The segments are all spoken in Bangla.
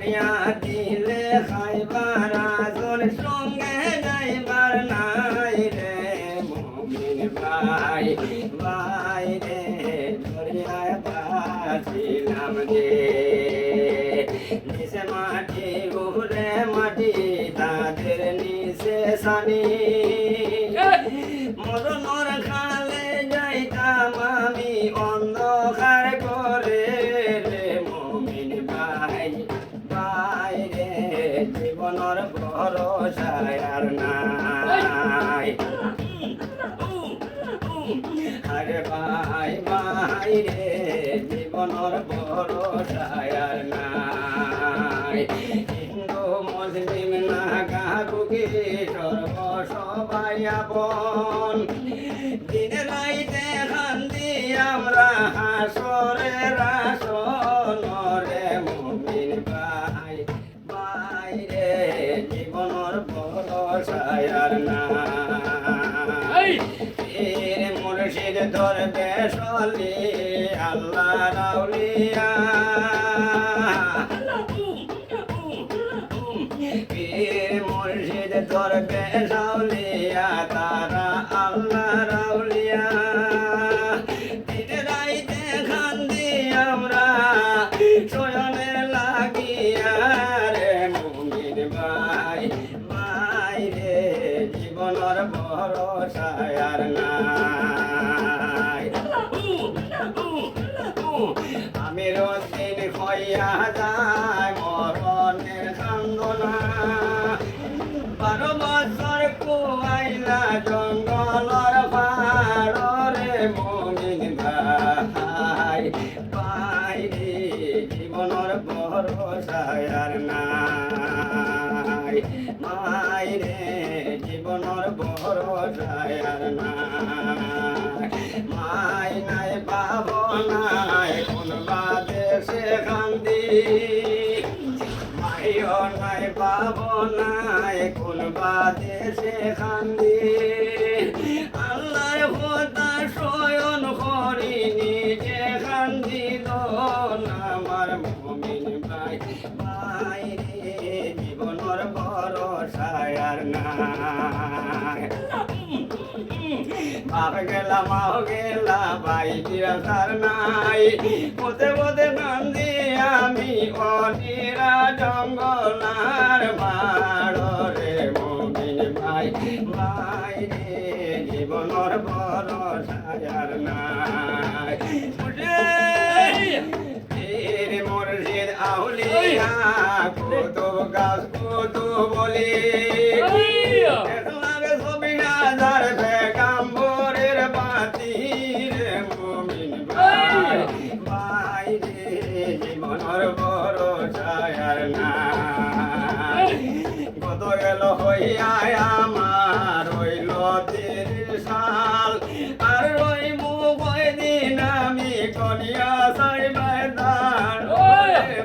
খাইয়া দিলে খাইবার আজর সঙ্গে যাইবার নাই রে মুমিন ভাই ভাই রে দরিয়ায় বাছিলাম যে নিচে মাটি ঘুরে মাটি তাদের নিচে সানি মরণর খালে যাইতাম আমি অন্ধকার করে রে মুমিন ভাই ভাই রে জীবনের ভরসা আর নাই আরে ভাই ভাই রে জীবনের ভরসা আর নাই হিন্দু মুসলিম নাগা রুগী সর্ব সবাই আপন দিন রাইতে কান্দি আমরা হাসরের আসন রে মুমিন ভাই ভাই রে জীবনের ভরসা আর নাই পীর মুর্শিদ ধরবে সলি আল্লাহ রাউলিয়া পীর মুর্শিদ ধরবে সাউলিয়া তারা আল্লাহ রাউলিয়া দিন রাইতে খান্দি আমরা শয়নে লাগিয়া রে মুমিন ভাই ভাই রে জীবনের ভরসা আর নাই আমি রোদিন হইয়া যায় মরণের কান্দনা 12 বছর কুয়াইলা জঙ্গলর পাড়রে মুমিন ভাই ভাই রে জীবনের ভরসা আর নাই ভাই রে জীবনের ভরসা আর নাই মাই নাই বাবা নাই কোন বাদেশে কান্দি মাইও নাই বাবা নাই কোন বাদেশে কান্দি আল্লাহর কথা শয়ন করি নিজে কান্দি আমার মুমিন ভাই ভাই রে জীবনের ভরসা আর নাই বাপ গেলা মাও গেলা ভাই বিরাসার নাই পথে পথে কান্দি আমি অনিরা জঙ্গলার মাড় রে মুমিন ভাই ভাই রে জীবনের ভরসা আর নাই পীর মুর্শিদ আউলিয়া কুতুব গাছ কুতুব বলি দেখলাম ছবি হাজার পেগাম্বরের বাতি রে মুমিন ভাই ভাই রে জীবনের ভরসা আর নাই কত গেল হইয়া আমার হইল 30 সাল আর রইমু কয়দিন আমি কনিয়া সাইবাই দান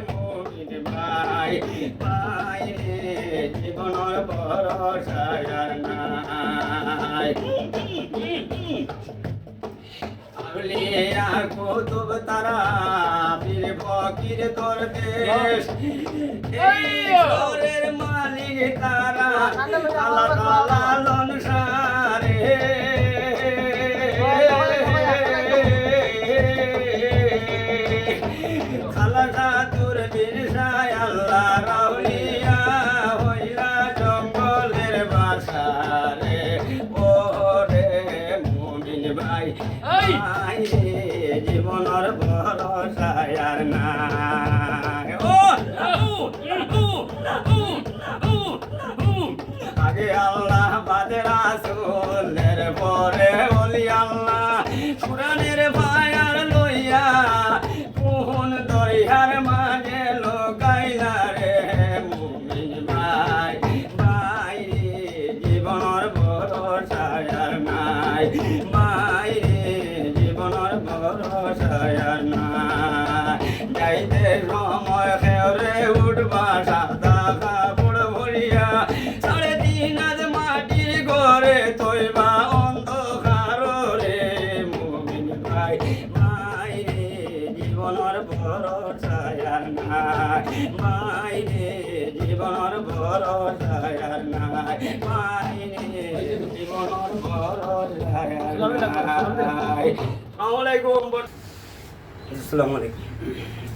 মুমিন ভাই ভাই রে জীবনের ভরসা আর নাই আউলিয়া কুতুব তারা পীর ফকির দরবেশ এই শহরের মালিক তারা আল্লাহ তাআলা লনসারে খালাসা তুর বিরসায় আল্লাহ রাউলিয়া হইলা জঙ্গলের বাসারে ও রে মুমিন ভাই ভাই রে জীবনের ভরসা আর নাই আগে আল্লাহ বাদে রাসূলের পরে ওলি আল্লাহ কুরআনের ফায়ার লইয়া কোন দরিয়ার মাইনে জীবনের বড় জায়ার নাই মাইনে জীবনের বড় জায়ার নাই আসসালামু আলাইকুম।